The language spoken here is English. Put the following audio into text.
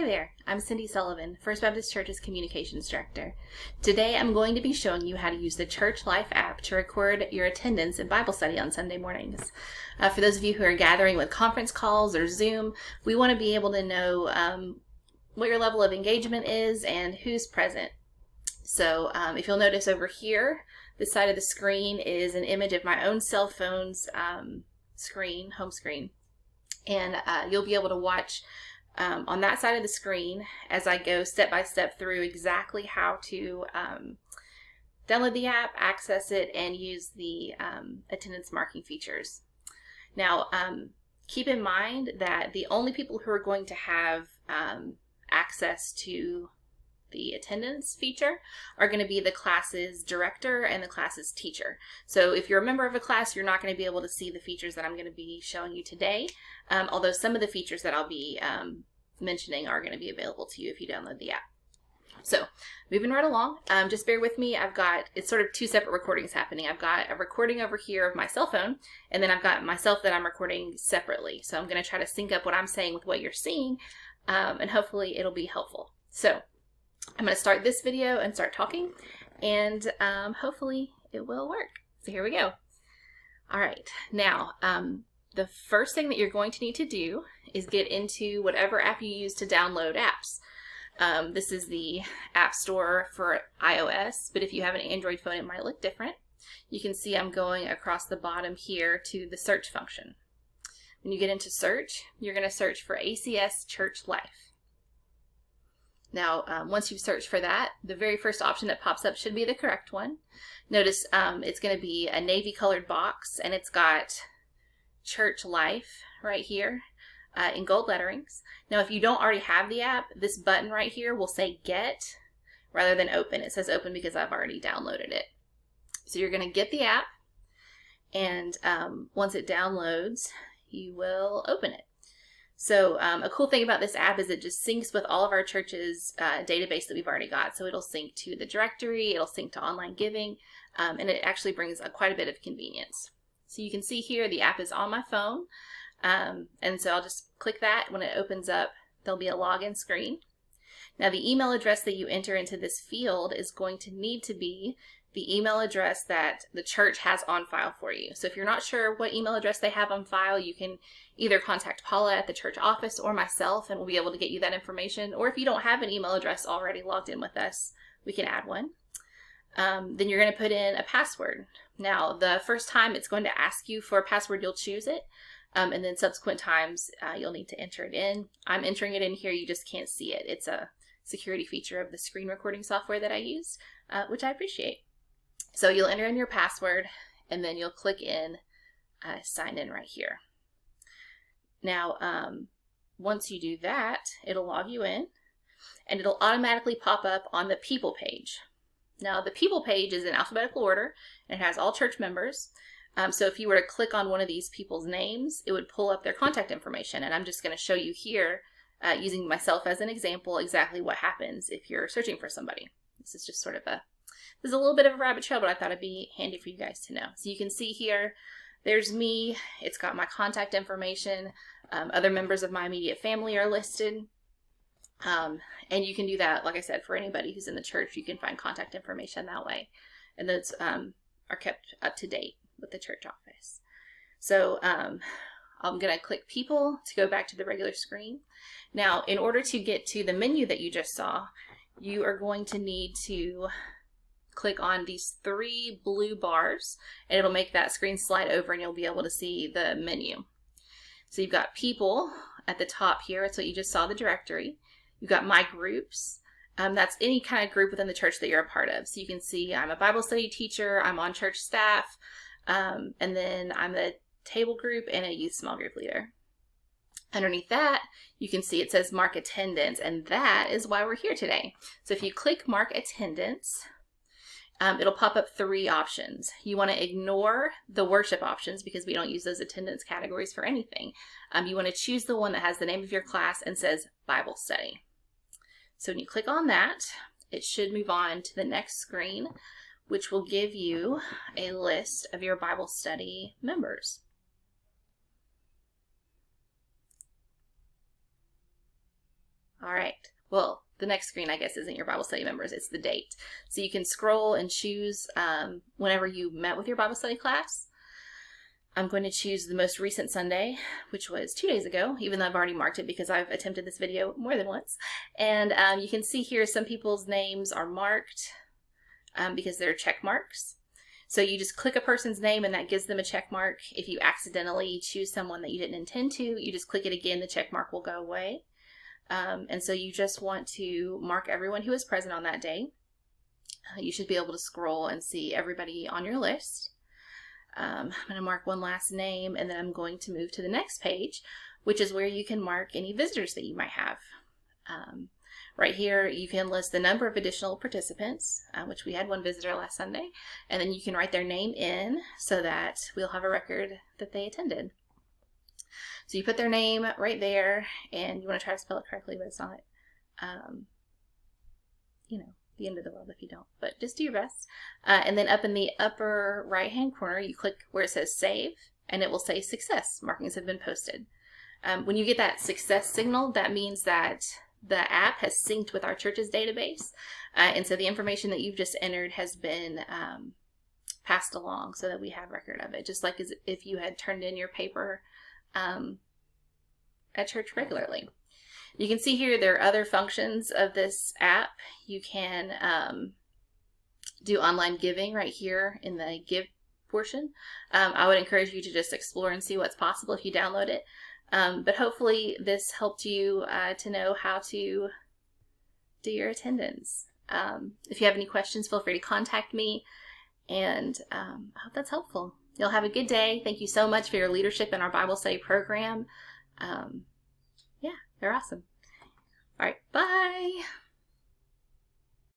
Hi there, I'm Cindy Sullivan, First Baptist Church's Communications Director. Today I'm going to be showing you how to use the Church Life app to record your attendance in Bible study on Sunday mornings. For those of you who are gathering with conference calls or Zoom, we want to be able to know what your level of engagement is and who's present. So if you'll notice over here, this side of the screen is an image of my own cell phone's screen, home screen. And you'll be able to watch on that side of the screen as I go step by step through exactly how to download the app, access it, and use the attendance marking features. Now, keep in mind that the only people who are going to have access to the attendance feature are going to be the class's director and the class's teacher. So if you're a member of a class, you're not going to be able to see the features that I'm going to be showing you today, although some of the features that I'll be mentioning are going to be available to you if you download the app. So moving right along, just bear with me. It's sort of two separate recordings happening. I've got a recording over here of my cell phone, and then I've got myself that I'm recording separately. So I'm going to try to sync up what I'm saying with what you're seeing, and hopefully it'll be helpful. So I'm going to start this video and start talking, and hopefully it will work. So here we go. All right, now the first thing that you're going to need to do is get into whatever app you use to download apps. This is the App Store for iOS, but if you have an Android phone, it might look different. You can see I'm going across the bottom here to the search function. When you get into search, you're going to search for ACS Church Life. Now, once you've searched for that, the very first option that pops up should be the correct one. Notice it's going to be a navy colored box, and it's got Church Life right here in gold letterings. Now, if you don't already have the app, this button right here will say Get rather than Open. It says Open because I've already downloaded it. So you're going to get the app, and once it downloads, you will open it. So a cool thing about this app is it just syncs with all of our church's database that we've already got. So it'll sync to the directory, it'll sync to online giving, and it actually brings quite a bit of convenience. So you can see here the app is on my phone, and so I'll just click that. When it opens up, there'll be a login screen. Now the email address that you enter into this field is going to need to be the email address that the church has on file for you. So if you're not sure what email address they have on file, you can either contact Paula at the church office or myself, and we'll be able to get you that information. Or if you don't have an email address already logged in with us, we can add one. Then you're going to put in a password. Now, the first time it's going to ask you for a password, you'll choose it. And then subsequent times, you'll need to enter it in. I'm entering it in here. You just can't see it. It's a security feature of the screen recording software that I use, which I appreciate. So you'll enter in your password, and then you'll click in sign in right here. Now, once you do that, it'll log you in, and it'll automatically pop up on the people page. Now, the people page is in alphabetical order, and it has all church members. So if you were to click on one of these people's names, it would pull up their contact information, and I'm just going to show you here, using myself as an example, exactly what happens if you're searching for somebody. This is just sort of this is a little bit of a rabbit trail, but I thought it'd be handy for you guys to know. So you can see here, there's me. It's got my contact information. Other members of my immediate family are listed. And you can do that, like I said, for anybody who's in the church. You can find contact information that way. And those are kept up to date with the church office. So I'm going to click People to go back to the regular screen. Now, in order to get to the menu that you just saw, you are going to need to click on these three blue bars, and it'll make that screen slide over, and you'll be able to see the menu. So you've got People at the top here. It's what you just saw, the directory. You've got My Groups. That's any kind of group within the church that you're a part of. So you can see I'm a Bible study teacher, I'm on church staff, and then I'm a table group and a youth small group leader. Underneath that, you can see it says Mark Attendance, and that is why we're here today. So if you click Mark Attendance, it'll pop up three options. You want to ignore the worship options because we don't use those attendance categories for anything. You want to choose the one that has the name of your class and says Bible Study. So when you click on that, it should move on to the next screen, which will give you a list of your Bible study members. All right. Well, the next screen, I guess, isn't your Bible study members. It's the date. So you can scroll and choose whenever you met with your Bible study class. I'm going to choose the most recent Sunday, which was 2 days ago, even though I've already marked it because I've attempted this video more than once. And you can see here some people's names are marked because they're check marks. So you just click a person's name and that gives them a check mark. If you accidentally choose someone that you didn't intend to, you just click it again, the check mark will go away. And so you just want to mark everyone who is present on that day. You should be able to scroll and see everybody on your list. I'm going to mark one last name, and then I'm going to move to the next page, which is where you can mark any visitors that you might have. Right here, you can list the number of additional participants, which we had one visitor last Sunday, and then you can write their name in so that we'll have a record that they attended. So you put their name right there, and you want to try to spell it correctly, but it's not, the end of the world if you don't, but just do your best. And then up in the upper right hand corner, you click where it says save, and it will say success. Markings have been posted. When you get that success signal, that means that the app has synced with our church's database, and so the information that you've just entered has been passed along so that we have record of it, just like as if you had turned in your paper at church regularly. You can see here there are other functions of this app. You can do online giving right here in the give portion. I would encourage you to just explore and see what's possible if you download it. But hopefully this helped you to know how to do your attendance. If you have any questions, feel free to contact me, and I hope that's helpful. You'll have a good day. Thank you so much for your leadership in our Bible study program. Yeah, they're awesome. All right, bye.